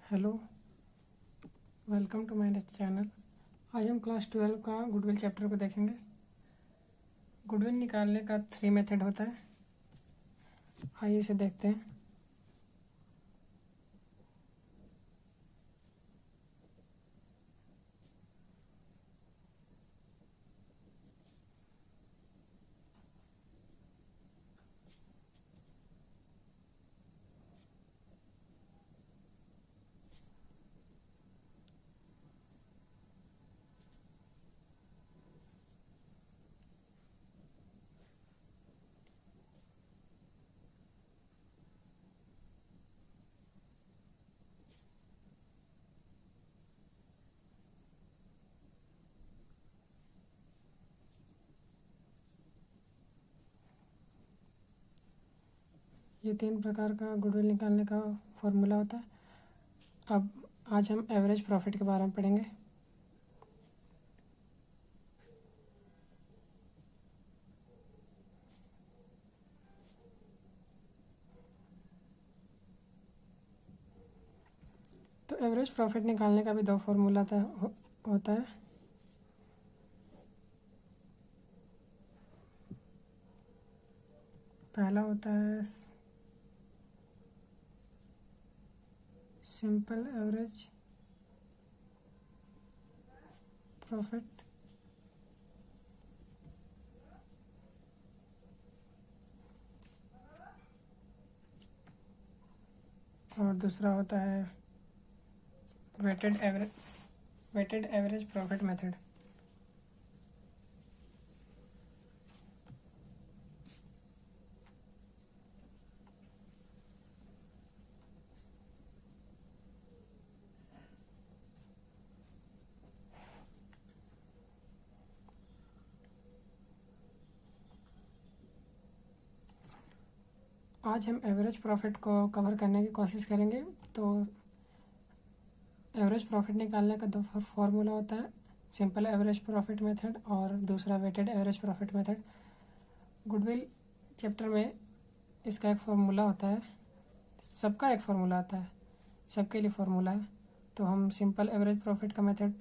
Hello, welcome to my channel. आज हम class 12 का गुडविल चैप्टर को देखेंगे। गुडविल निकालने का 3 मेथड होता है। आइए इसे देखते हैं। ये 3 प्रकार का गुडविल निकालने का फॉर्मूला होता है। अब आज हम एवरेज प्रॉफिट के बारे में पढ़ेंगे। तो एवरेज प्रॉफिट निकालने का भी 2 फॉर्मूला होता है। पहला होता है सिंपल एवरेज प्रॉफिट, और दूसरा होता है वेटेड एवरेज प्रॉफिट मेथड। आज हम एवरेज प्रॉफिट को कवर करने की कोशिश करेंगे। तो एवरेज प्रॉफिट निकालने का 2 फॉर्मूला होता है, सिंपल एवरेज प्रॉफिट मेथड और दूसरा weighted average profit method. Goodwill chapter में इसका एक फार्मूला होता है, सबका एक फार्मूला आता है, सबके लिए फार्मूला है। तो हम सिंपल एवरेज प्रॉफिट का मेथड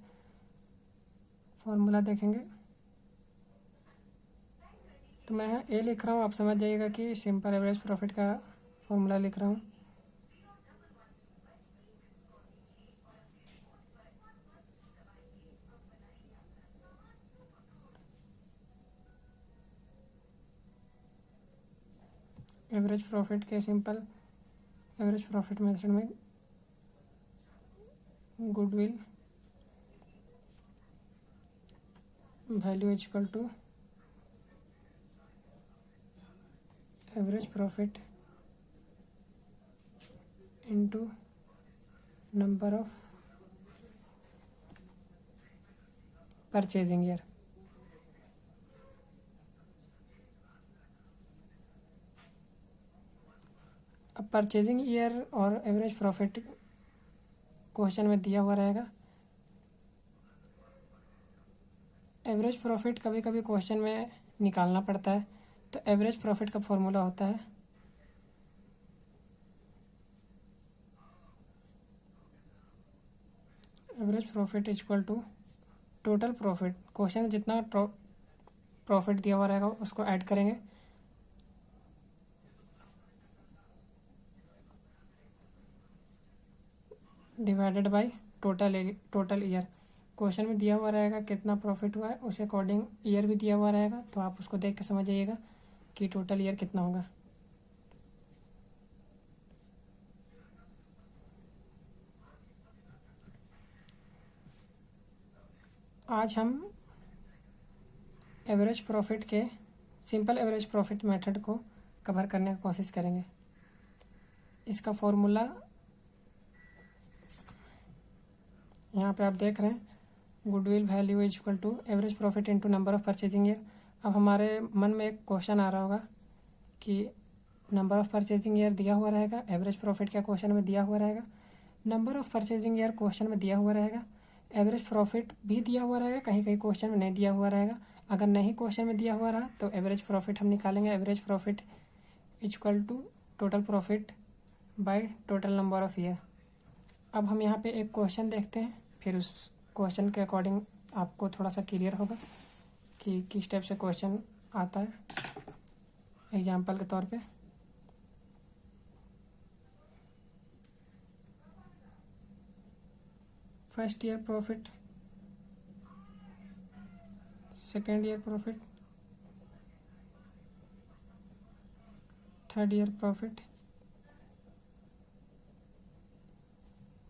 फार्मूला देखेंगे। तो मैं यहाँ ए लिख रहा हूँ, आप समझ जाइएगा कि सिंपल एवरेज प्रॉफिट का फार्मूला लिख रहा हूँ। एवरेज प्रॉफिट के सिंपल एवरेज प्रॉफिट मेथड में goodwill value is equal to average profit into number of purchasing year. अब परचेजिंग ईयर और एवरेज प्रॉफिट क्वेश्चन में दिया हुआ रहेगा। एवरेज प्रॉफिट कभी कभी क्वेश्चन में निकालना पड़ता है, तो एवरेज प्रॉफिट का फॉर्मूला होता है average profit is equal to total profit. Question में जितना प्रॉफिट दिया हुआ रहेगा उसको ऐड करेंगे, divided by total year. Question में दिया हुआ रहेगा कितना प्रॉफिट हुआ है, उसे अकॉर्डिंग ईयर भी दिया हुआ रहेगा, तो आप उसको देख के समझ जाइएगा कि टोटल ईयर कितना होगा। आज हम एवरेज प्रॉफिट के सिंपल एवरेज प्रॉफिट मेथड को कवर करने की कोशिश करेंगे। इसका फॉर्मूला यहाँ पे आप देख रहे हैं, goodwill value is equal to average profit into number of purchasing year. अब हमारे मन में एक क्वेश्चन आ रहा होगा कि नंबर ऑफ परचेजिंग ईयर दिया हुआ रहेगा, एवरेज प्रॉफिट क्या क्वेश्चन में दिया हुआ रहेगा, number of purchasing year question में दिया हुआ रहेगा, एवरेज प्रॉफिट भी दिया हुआ रहेगा, कहीं कहीं क्वेश्चन में नहीं दिया हुआ रहेगा। अगर नहीं क्वेश्चन में दिया हुआ रहा तो एवरेज प्रॉफिट हम निकालेंगे, average profit is equal to total profit by total number of year. अब हम यहाँ पे एक क्वेश्चन देखते हैं, फिर उस क्वेश्चन के अकॉर्डिंग आपको थोड़ा सा क्लियर होगा कि किस टाइप से क्वेश्चन आता है। एग्जाम्पल के तौर पे first year profit, second year profit, third year profit.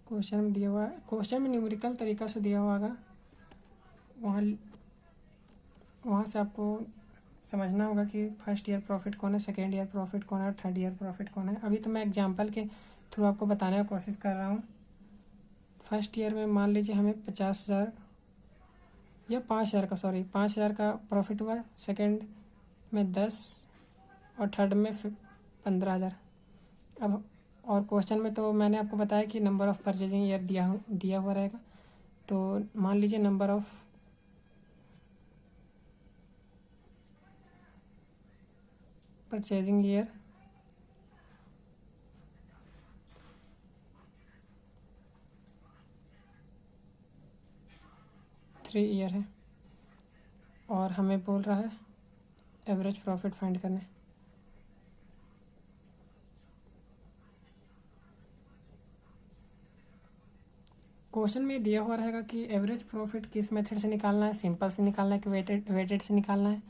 Question में दिया हुआ है, क्वेश्चन में न्यूमेरिकल तरीका से दिया हुआ होगा, वहाँ से आपको समझना होगा कि फर्स्ट ईयर प्रॉफिट कौन है, सेकेंड ईयर प्रॉफिट कौन है और थर्ड ईयर प्रॉफिट कौन है। अभी तो मैं एग्जांपल के थ्रू आपको बताने का कोशिश कर रहा हूँ। फर्स्ट ईयर में मान लीजिए हमें 50,000 या 5,000 का 5,000 का प्रॉफिट हुआ, सेकेंड में 10 और थर्ड में 15,000। अब और क्वेश्चन में तो मैंने आपको बताया कि नंबर ऑफ़ परचेजिंग ईयर दिया हुआ रहेगा। तो मान लीजिए number of purchasing year 3 year है और हमें बोल रहा है एवरेज प्रॉफिट फाइंड करने। क्वेश्चन में दिया हुआ रहेगा कि एवरेज प्रॉफिट किस मेथड से निकालना है, सिंपल से निकालना है कि वेटेड से निकालना है।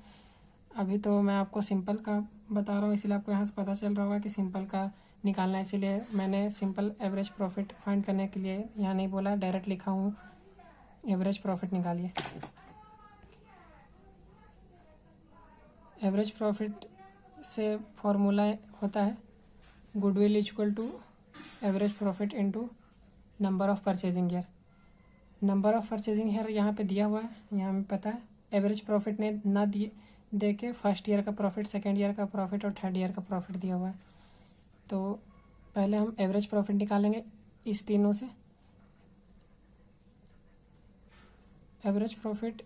अभी तो मैं आपको सिंपल का बता रहा हूँ, इसलिए आपको यहाँ से पता चल रहा होगा कि सिंपल का निकालना है, इसीलिए मैंने सिंपल एवरेज प्रॉफिट फाइंड करने के लिए यहाँ नहीं बोला, डायरेक्ट लिखा हूँ एवरेज प्रॉफिट निकालिए। एवरेज प्रॉफिट से फॉर्मूला होता है goodwill equal to average profit into number of purchasing year. Number of purchasing year यहाँ पे दिया हुआ है, यहाँ हमें पता है। एवरेज प्रॉफिट ने ना दे के फर्स्ट ईयर का प्रॉफिट, सेकेंड ईयर का प्रॉफिट और थर्ड ईयर का प्रॉफिट दिया हुआ है। तो पहले हम एवरेज प्रॉफिट निकालेंगे इस तीनों से। एवरेज प्रॉफिट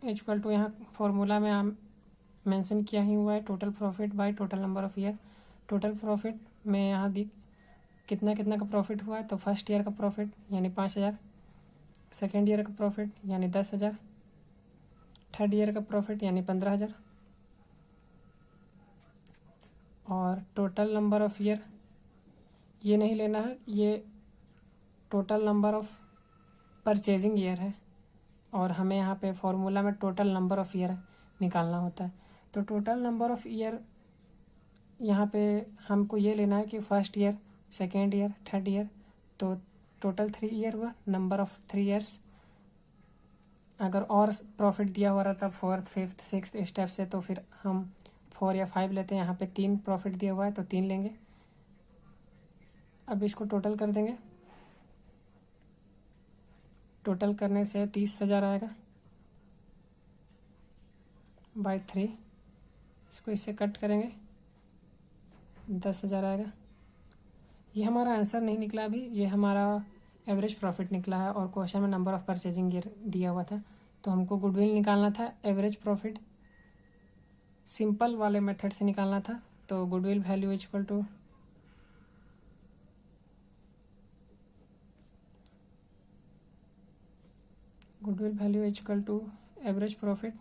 इक्वल टू, यहाँ फॉर्मूला में हम मेंशन किया ही हुआ है, total profit by total number of year. Total profit में यहाँ कितना कितना का प्रॉफिट हुआ है, तो फर्स्ट ईयर का प्रॉफिट यानी 5,000, सेकेंड ईयर का प्रॉफिट यानी 10,000, थर्ड ईयर का प्रॉफिट यानी 15,000 और टोटल नंबर ऑफ़ ईयर ये नहीं लेना है, ये total number of purchasing year है और हमें यहाँ पे फॉर्मूला में टोटल नंबर ऑफ़ ईयर निकालना होता है। तो टोटल नंबर ऑफ़ ईयर यहाँ पे हमको ये लेना है कि first year, second year, third year, तो टोटल 3 ईयर हुआ, नंबर ऑफ़ 3 ईयर्स। अगर और प्रॉफिट दिया हुआ रहता फोर्थ, फिफ्थ, सिक्स्थ स्टेप से, तो फिर हम 4 या 5 लेते हैं। यहाँ पे 3 प्रॉफिट दिया हुआ है तो 3 लेंगे। अब इसको टोटल कर देंगे, टोटल करने से 30,000 आएगा बाय 3। इसको इससे कट करेंगे, 10,000 आएगा। ये हमारा आंसर नहीं निकला अभी, ये हमारा एवरेज प्रॉफिट निकला है और क्वेश्चन में नंबर ऑफ़ परचेजिंग ईयर दिया हुआ था। तो हमको गुडविल निकालना था, एवरेज प्रॉफिट सिंपल वाले मेथड से निकालना था। तो goodwill value equal to average profit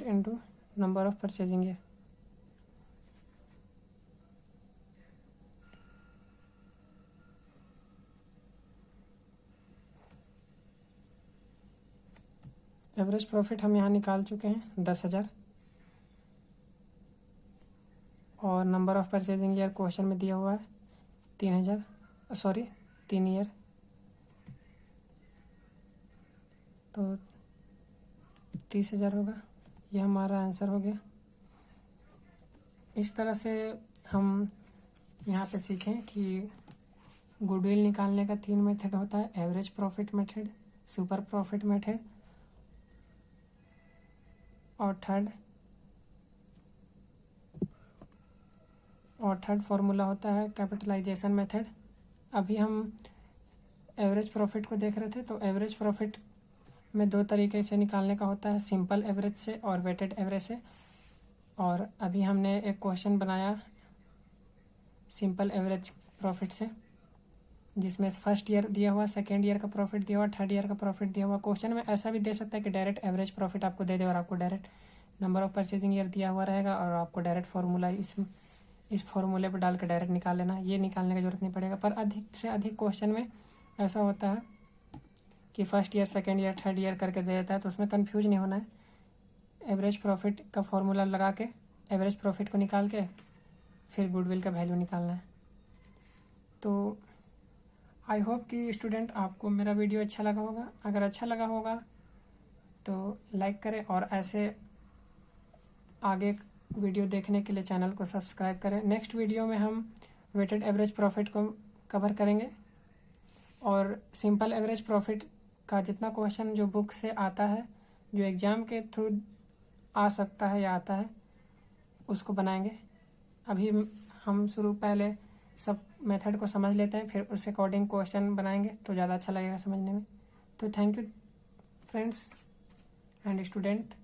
into number of purchasing year. Average profit हम यहाँ निकाल चुके हैं 10,000 और number of purchasing year question में दिया हुआ है 3 ईयर। तो 30,000 होगा, ये हमारा आंसर हो गया। इस तरह से हम यहाँ पे सीखें कि गुडविल निकालने का 3 मेथड होता है, average profit method, super profit method और थर्ड फार्मूला होता है कैपिटलाइजेशन मेथड। अभी हम एवरेज प्रॉफिट को देख रहे थे, तो एवरेज प्रॉफिट में दो तरीके से निकालने का होता है, सिंपल एवरेज से और वेटेड एवरेज से। और अभी हमने एक क्वेश्चन बनाया सिंपल एवरेज प्रॉफिट से, जिसमें फर्स्ट ईयर दिया हुआ, सेकेंड ईयर का प्रॉफिट दिया हुआ, थर्ड ईयर का प्रॉफिट दिया हुआ। क्वेश्चन में ऐसा भी दे सकता है कि डायरेक्ट एवरेज प्रॉफिट आपको दे दे और आपको direct number of purchasing year दिया हुआ रहेगा और आपको डायरेक्ट फार्मूला इस फार्मूले पर डाल के डायरेक्ट निकाल लेना। ये निकालने की जरूरत नहीं पड़ेगा। पर अधिक से अधिक क्वेश्चन में ऐसा होता है कि first year, second year, third year करके दे देता है, तो उसमें कन्फ्यूज नहीं होना है। एवरेज प्रॉफिट का फार्मूला लगा के एवरेज प्रॉफिट को निकाल के फिर गुडविल का वैल्यू निकालना है। तो आई होप कि स्टूडेंट आपको मेरा वीडियो अच्छा लगा होगा। अगर अच्छा लगा होगा तो लाइक करें और ऐसे आगे वीडियो देखने के लिए चैनल को सब्सक्राइब करें। नेक्स्ट वीडियो में हम वेटेड एवरेज प्रॉफिट को कवर करेंगे और सिंपल एवरेज प्रॉफिट का जितना क्वेश्चन जो बुक से आता है, जो एग्ज़ाम के थ्रू आ सकता है या आता है, उसको बनाएंगे। अभी हम पहले सब मेथड को समझ लेते हैं, फिर उस अकॉर्डिंग क्वेश्चन बनाएंगे तो ज़्यादा अच्छा लगेगा समझने में। तो thank you friends and student.